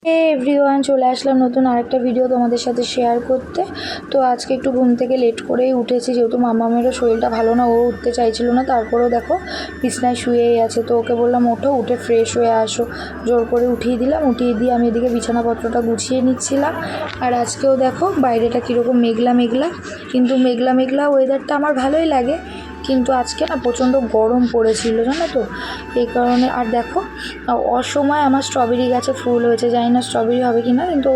Everyone, চলে আসলাম নতুন আরেকটা ভিডিও তোমাদের সাথে শেয়ার করতে। তো আজকে একটু ঘুম থেকে লেট করেই উঠেছি, যেহেতু মামামেরও শরীরটা ভালো না, ও উঠতে চাইছিল না। তারপরেও দেখো বিছনায় শুয়েই আছে। তো ওকে বললাম ওঠো, উঠে ফ্রেশ হয়ে আসো। জোর করে উঠিয়ে দিলাম। উঠিয়ে দিয়ে আমি এদিকে বিছানাপত্রটা গুছিয়ে নিচ্ছিলাম। আর আজকেও দেখো বাইরেটা কীরকম মেঘলা মেঘলা, কিন্তু মেঘলা মেঘলা ওয়েদারটা আমার ভালোই লাগে। কিন্তু আজকে না প্রচণ্ড গরম পড়েছিল, জানো তো, এই কারণে। আর দেখো অসময়ে আমার স্ট্রবেরি গাছে ফুল হয়েছে, জানি না স্ট্রবেরি হবে কি না, কিন্তু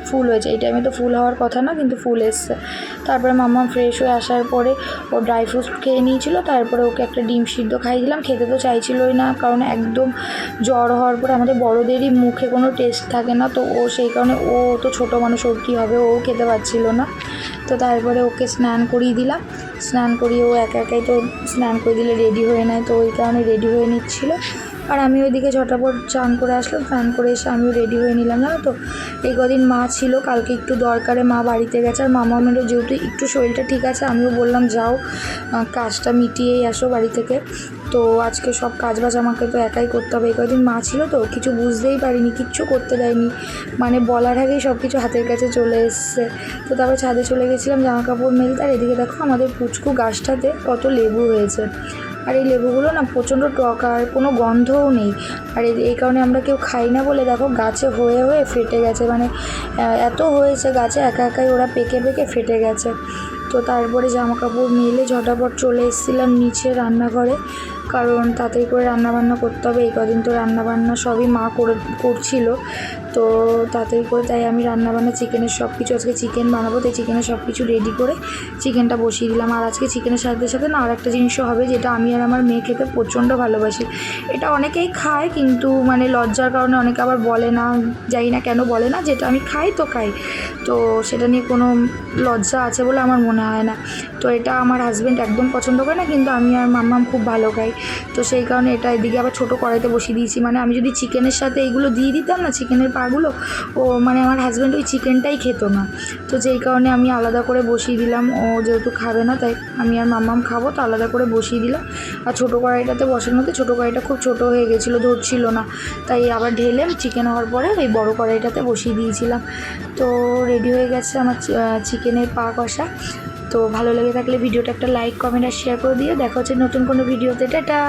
ফুল হয়েছে। এই টাইমে তো ফুল হওয়ার কথা না, কিন্তু ফুল এসছে। তারপরে মাম্মা ফ্রেশ হয়ে আসার পরে ও ড্রাই ফ্রুটস খেয়ে নিয়েছিল। তারপরে ওকে একটা ডিম সিদ্ধ খাইয়ে দিলাম। খেতে তো চাইছিলই না, কারণ একদম জ্বর হওয়ার পরে আমাদের বড়োদেরই মুখে কোনো টেস্ট থাকে না। তো ও সেই কারণে, ও তো ছোটো মানুষ, ওর কী হবে, ও খেতে পারছিল না। তো তারপরে ওকে স্নান করিয়ে দিলাম। স্নান করিয়ে ও একা একাই তো স্নান করে দিলে রেডি হয়ে নেয়, তো ওই কারণে রেডি হয়ে নিচ্ছিলো। আর আমি ওইদিকে ঝটাপট চান করে আসলাম। স্নান করে এসে আমিও রেডি হয়ে নিলাম, জানো তো। এই কদিন মা ছিল, কালকে একটু দরকারে মা বাড়িতে গেছে। আর মামামেরও যেহেতু একটু শরীরটা ঠিক আছে, আমিও বললাম যাও কাজটা মিটিয়েই আসো বাড়ি থেকে। তো আজকে সব কাজবাজ আমাকে তো একাই করতে হবে। এই কদিন মা ছিল তো কিছু বুঝতেই পারিনি, কিচ্ছু করতে দেয়নি, মানে বলার আগেই সব কিছু হাতের কাছে চলে এসছে। তো তারপর ছাদে চলে গেছিলাম জামা কাপড় মেলতে। আর এদিকে দেখো আমাদের পুচকু গাছটাতে কত লেবু হয়েছে। আর এই লেবুগুলো না প্রচণ্ড টক, আর কোনো গন্ধও নেই। আর এই কারণে আমরা কেউ খাই না বলে দেখো গাছে হয়ে হয়ে ফেটে গেছে, মানে এত হয়েছে গাছে, একা একাই ওরা পেকে পেকে ফেটে গেছে। তো তারপরে জামা কাপড় মেলে ঝটাপট চলে এসেছিলাম নিচে রান্নাঘরে, কারণ তাড়াতাড়ি করে রান্নাবান্না করতে হবে। এই কদিন তো রান্নাবান্না সবই মা করছিল, তো তাড়াতাড়ি করে তাই আমি রান্নাবান্না চিকেনের সব কিছু, আজকে চিকেন বানাবো, তাই চিকেনের সব কিছু রেডি করে চিকেনটা বসিয়ে দিলাম। আর আজকে চিকেনের সাথে সাথে না আর একটা জিনিসও হবে, যেটা আমি আর আমার মেয়ে খেতে প্রচণ্ড ভালোবাসি। এটা অনেকেই খায়, কিন্তু মানে লজ্জার কারণে অনেকে আবার বলে না, জানি না কেন বলে না, যেটা আমি খাই তো খাই, তো সেটা নিয়ে কোনো লজ্জা আছে বলে আমার মনে হয় না। তো এটা আমার হাজব্যান্ড একদম পছন্দ করে না, কিন্তু আমি আর মাম্মাম খুব ভালো খাই। তো সেই কারণে এটা এদিকে আবার ছোটো কড়াইতে বসিয়ে দিয়েছি। মানে আমি যদি চিকেনের সাথে এইগুলো দিয়ে দিতাম না, চিকেনের পাগুলো, ও মানে আমার হাজব্যান্ড ওই চিকেনটাই খেত না। তো যেই কারণে আমি আলাদা করে বসিয়ে দিলাম। ও যেহেতু খাবে না, তাই আমি আর মাম্মাম খাবো, তো আলাদা করে বসিয়ে দিলাম। আর ছোটো কড়াইটাতে বসানোতে ছোটো কড়াইটা খুব ছোটো হয়ে গেছিলো, ধরছিল না, তাই আবার ঢেলে চিকেন হওয়ার পরে এই বড়ো কড়াইটাতে বসিয়ে দিয়েছিলাম। তো রেডি হয়ে গেছে আমার চিকেনের পা কষা। তো ভালো লেগে থাকলে ভিডিওটা একটা লাইক, কমেন্ট আর শেয়ার করে দিও। দেখা হচ্ছে নতুন কোনো ভিডিওতে। টাটা।